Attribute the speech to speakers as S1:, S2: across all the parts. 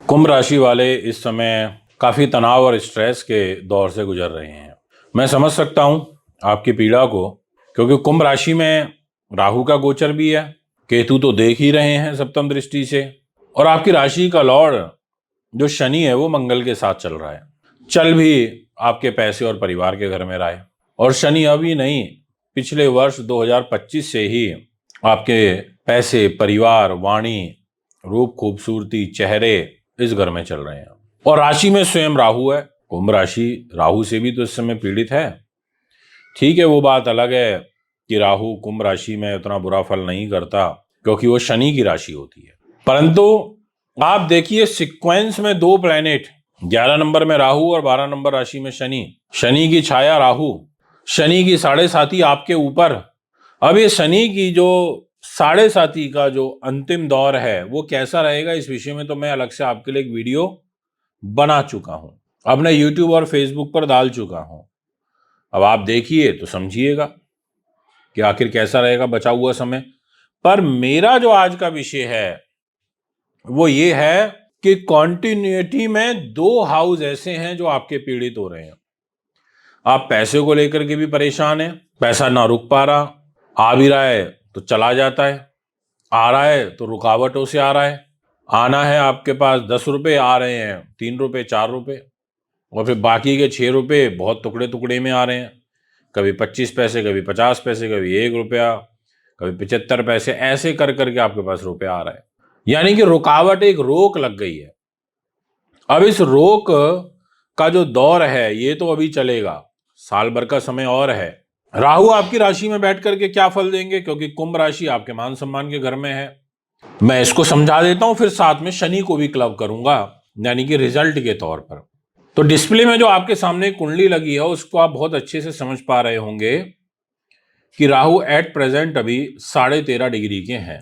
S1: कुंभ राशि वाले इस समय काफी तनाव और स्ट्रेस के दौर से गुजर रहे हैं। मैं समझ सकता हूं आपकी पीड़ा को, क्योंकि कुंभ राशि में राहु का गोचर भी है, केतु तो देख ही रहे हैं सप्तम दृष्टि से, और आपकी राशि का लॉर्ड जो शनि है वो मंगल के साथ चल रहा है। चल भी आपके पैसे और परिवार के घर में रहा है, और शनि अभी नहीं, पिछले वर्ष 2025 से ही आपके पैसे, परिवार, वाणी, रूप, खूबसूरती, चेहरे इस घर में चल रहे हैं। और राशि में स्वयं राहु है। कुंभ राशि राहु से भी तो इस समय पीड़ित है। ठीक है, वो बात अलग है कि राहु कुंभ राशि में उतना बुरा फल नहीं करता, क्योंकि वो शनि की राशि होती है। परंतु आप देखिए, सीक्वेंस में दो प्लैनेट, 11 नंबर में राहु और 12 नंबर राशि में शनि। शनि की छाया राहु, शनि की साढ़े साथी आपके ऊपर। अब ये शनि की जो साढ़े साथी का जो अंतिम दौर है वो कैसा रहेगा, इस विषय में तो मैं अलग से आपके लिए एक वीडियो बना चुका हूं, अपने YouTube और Facebook पर डाल चुका हूं। अब आप देखिए तो समझिएगा कि आखिर कैसा रहेगा बचा हुआ समय। पर मेरा जो आज का विषय है वो ये है कि कॉन्टिन्यूटी में दो हाउस ऐसे हैं जो आपके पीड़ित हो रहे हैं। आप पैसे को लेकर के भी परेशान हैं, पैसा ना रुक पा रहा, आ भी रहा है तो चला जाता है, आ रहा है तो रुकावटों से आ रहा है। आना है आपके पास 10 रुपये, आ रहे हैं 3 रुपये, 4 रुपये, और फिर बाकी के 6 रुपये बहुत टुकड़े टुकड़े में आ रहे हैं। कभी 25 पैसे, कभी 50 पैसे, कभी 1 रुपया, कभी 75 पैसे, ऐसे कर करके आपके पास रुपया आ रहा है। यानी कि रुकावट, एक रोक लग गई है। अब इस रोक का जो दौर है ये तो अभी चलेगा, साल भर का समय और है। राहु आपकी राशि में बैठ करके क्या फल देंगे, क्योंकि कुंभ राशि आपके मान सम्मान के घर में है। मैं इसको समझा देता हूं, फिर साथ में शनि को भी क्लब करूंगा, यानी कि रिजल्ट के तौर पर। तो डिस्प्ले में जो आपके सामने कुंडली लगी है उसको आप बहुत अच्छे से समझ पा रहे होंगे कि राहु एट प्रेजेंट अभी 13.5 डिग्री के हैं।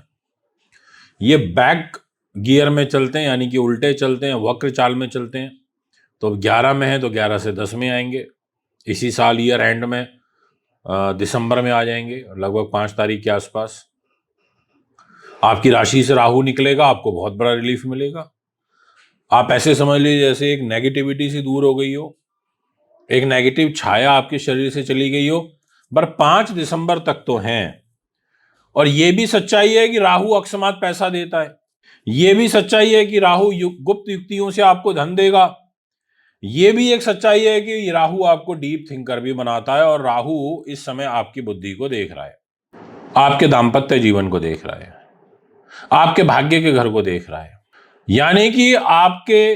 S1: ये बैक गियर में चलते हैं, यानी कि उल्टे चलते हैं, वक्र चाल में चलते हैं। तो 11 में है तो 11 से 10 में आएंगे। इसी साल ईयर एंड में दिसंबर में आ जाएंगे, लगभग 5 तारीख के आसपास। आपकी राशि से राहु निकलेगा, आपको बहुत बड़ा रिलीफ मिलेगा। आप ऐसे समझ लीजिए जैसे एक नेगेटिविटी से दूर हो गई हो, एक नेगेटिव छाया आपके शरीर से चली गई हो। पर 5 दिसंबर तक तो हैं। और यह भी सच्चाई है कि राहु अकस्मात पैसा देता है। यह भी सच्चाई है कि राहु गुप्त युक्तियों से आपको धन देगा। यह भी एक सच्चाई है कि राहु आपको डीप थिंकर भी बनाता है। और राहु इस समय आपकी बुद्धि को देख रहा है, आपके दाम्पत्य जीवन को देख रहा है, आपके भाग्य के घर को देख रहा है। यानी कि आपके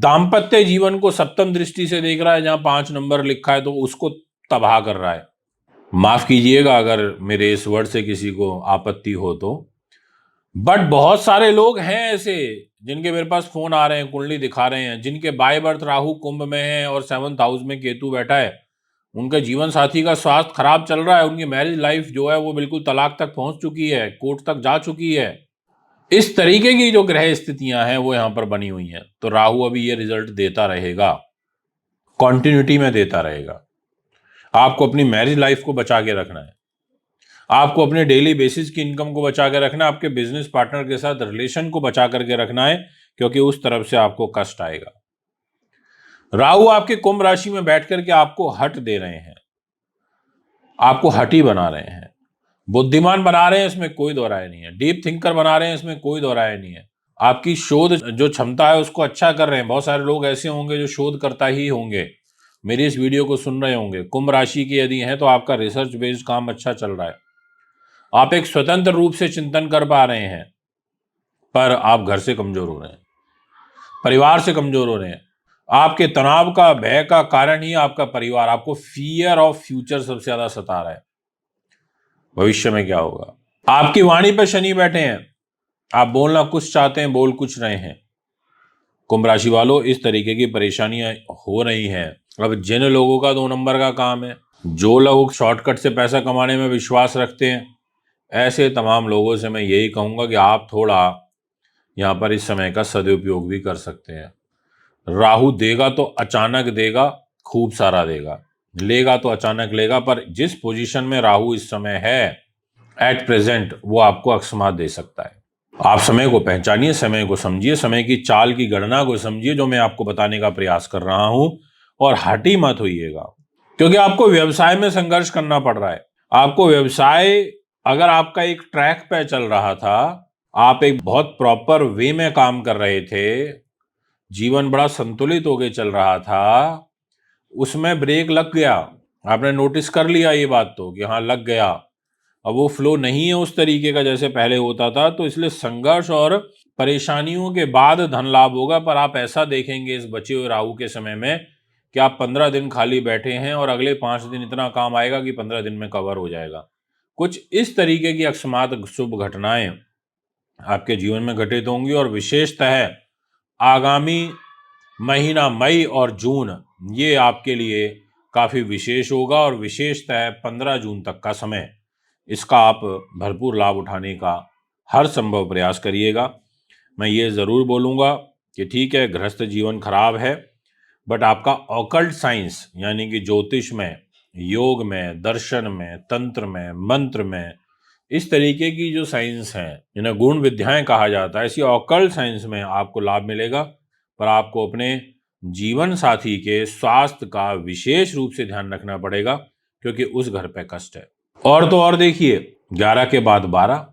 S1: दाम्पत्य जीवन को सप्तम दृष्टि से देख रहा है। जहां 5 नंबर लिखा है तो उसको तबाह कर रहा है। माफ कीजिएगा अगर मेरे इस वर्ड से किसी को आपत्ति हो तो, बट बहुत सारे लोग हैं ऐसे जिनके मेरे पास फोन आ रहे हैं, कुंडली दिखा रहे हैं, जिनके बाय बर्थ राहु कुंभ में है और 7th हाउस में केतु बैठा है। उनके जीवन साथी का स्वास्थ्य खराब चल रहा है, उनकी मैरिज लाइफ जो है वो बिल्कुल तलाक तक पहुंच चुकी है, कोर्ट तक जा चुकी है। इस तरीके की जो ग्रह स्थितियां हैं वो यहां पर बनी हुई हैं। तो राहु अभी ये रिजल्ट देता रहेगा, कॉन्टिन्यूटी में देता रहेगा। आपको अपनी मैरिज लाइफ को बचा के रखना है, आपको अपने डेली बेसिस की इनकम को बचा के रखना है, आपके बिजनेस पार्टनर के साथ रिलेशन को बचा करके रखना है, क्योंकि उस तरफ से आपको कष्ट आएगा। राहु आपके कुंभ राशि में बैठ करके आपको हट दे रहे हैं, आपको हटी बना रहे हैं, बुद्धिमान बना रहे हैं, इसमें कोई दो राय नहीं है। डीप थिंकर बना रहे हैं, इसमें कोई दो राय नहीं है। आपकी शोध जो क्षमता है उसको अच्छा कर रहे हैं। बहुत सारे लोग ऐसे होंगे जो शोध करता ही होंगे, मेरी इस वीडियो को सुन रहे होंगे। कुंभ राशि के यदि हैं तो आपका रिसर्च बेस्ड काम अच्छा चल रहा है, आप एक स्वतंत्र रूप से चिंतन कर पा रहे हैं। पर आप घर से कमजोर हो रहे हैं, परिवार से कमजोर हो रहे हैं। आपके तनाव का, भय का कारण ही आपका परिवार। आपको फियर ऑफ फ्यूचर सबसे ज्यादा सता रहा है, भविष्य में क्या होगा। आपकी वाणी पर शनि बैठे हैं, आप बोलना कुछ चाहते हैं, बोल कुछ रहे हैं। कुंभ राशि वालों, इस तरीके की परेशानियां हो रही हैं। अब जिन लोगों का 2 नंबर का काम है, जो लोग शॉर्टकट से पैसा कमाने में विश्वास रखते हैं, ऐसे तमाम लोगों से मैं यही कहूंगा कि आप थोड़ा यहां पर इस समय का सदुपयोग भी कर सकते हैं। राहु देगा तो अचानक देगा, खूब सारा देगा, लेगा तो अचानक लेगा। पर जिस पोजीशन में राहु इस समय है एट प्रेजेंट, वो आपको अकस्मात दे सकता है। आप समय को पहचानिए, समय को समझिए, समय की चाल की गणना को समझिए जो मैं आपको बताने का प्रयास कर रहा हूं, और हटी मत होइएगा, क्योंकि आपको व्यवसाय में संघर्ष करना पड़ रहा है। आपको व्यवसाय, अगर आपका एक ट्रैक पे चल रहा था, आप एक बहुत प्रॉपर वे में काम कर रहे थे, जीवन बड़ा संतुलित होके चल रहा था, उसमें ब्रेक लग गया, आपने नोटिस कर लिया ये बात तो कि हाँ लग गया, अब वो फ्लो नहीं है उस तरीके का जैसे पहले होता था, तो इसलिए संघर्ष और परेशानियों के बाद धन लाभ होगा। पर आप ऐसा देखेंगे इस बचे हुए राहु के समय में कि आप 15 दिन खाली बैठे हैं और अगले 5 दिन इतना काम आएगा कि 15 दिन में कवर हो जाएगा। कुछ इस तरीके की अकस्मात शुभ घटनाएं आपके जीवन में घटित होंगी, और विशेषतः आगामी महीना मई और जून ये आपके लिए काफी विशेष होगा, और विशेषतः 15 जून तक का समय, इसका आप भरपूर लाभ उठाने का हर संभव प्रयास करिएगा। मैं ये ज़रूर बोलूँगा कि ठीक है, गृहस्थ जीवन खराब है, बट आपका ऑकल्ट साइंस यानी कि ज्योतिष में, योग में, दर्शन में, तंत्र में, मंत्र में, इस तरीके की जो साइंस हैं जिन्हें गुण विद्याएं कहा जाता है, ऐसी ऑकल्ट साइंस में आपको लाभ मिलेगा। पर आपको अपने जीवन साथी के स्वास्थ्य का विशेष रूप से ध्यान रखना पड़ेगा, क्योंकि उस घर पे कष्ट है। और तो और देखिए, 11 के बाद 12,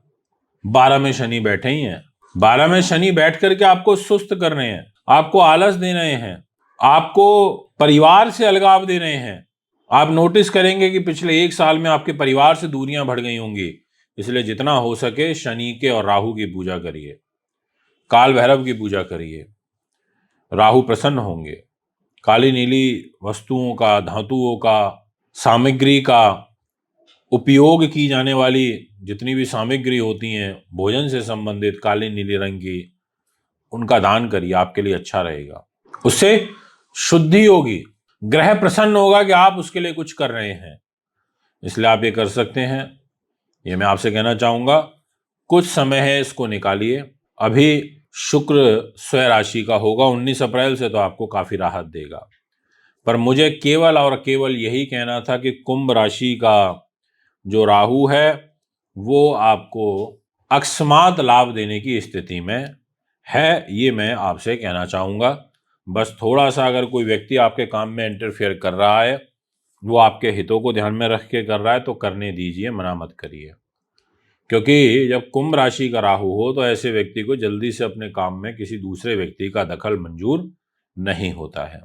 S1: 12 में शनि बैठे ही हैं। 12 में शनि बैठ करके आपको सुस्त कर रहे हैं, आपको आलस दे रहे हैं, आपको परिवार से अलगाव दे रहे हैं। आप नोटिस करेंगे कि पिछले 1 साल में आपके परिवार से दूरियां बढ़ गई होंगी। इसलिए जितना हो सके शनि के और राहु की पूजा करिए, काल भैरव की पूजा करिए, राहु प्रसन्न होंगे। काली नीली वस्तुओं का, धातुओं का, सामग्री का उपयोग की जाने वाली जितनी भी सामग्री होती हैं भोजन से संबंधित काली नीली रंग की, उनका दान करिए, आपके लिए अच्छा रहेगा। उससे शुद्धि होगी, ग्रह प्रसन्न होगा कि आप उसके लिए कुछ कर रहे हैं, इसलिए आप ये कर सकते हैं। ये मैं आपसे कहना चाहूंगा, कुछ समय है, इसको निकालिए। अभी शुक्र स्वय राशि का होगा 19 अप्रैल से, तो आपको काफी राहत देगा। पर मुझे केवल और केवल यही कहना था कि कुंभ राशि का जो राहु है वो आपको अकस्मात लाभ देने की स्थिति में है, ये मैं आपसे कहना चाहूंगा। बस थोड़ा सा अगर कोई व्यक्ति आपके काम में इंटरफेयर कर रहा है, वो आपके हितों को ध्यान में रख के कर रहा है, तो करने दीजिए, मना मत करिए। क्योंकि जब कुंभ राशि का राहु हो तो ऐसे व्यक्ति को जल्दी से अपने काम में किसी दूसरे व्यक्ति का दखल मंजूर नहीं होता है।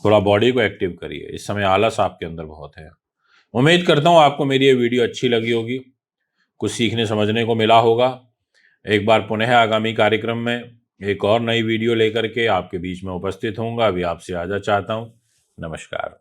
S1: थोड़ा बॉडी को एक्टिव करिए, इस समय आलस आपके अंदर बहुत है। उम्मीद करता हूँ आपको मेरी ये वीडियो अच्छी लगी होगी, कुछ सीखने समझने को मिला होगा। एक बार पुनः आगामी कार्यक्रम में एक और नई वीडियो लेकर के आपके बीच में उपस्थित होऊंगा। अभी आपसे आजा चाहता हूँ। नमस्कार।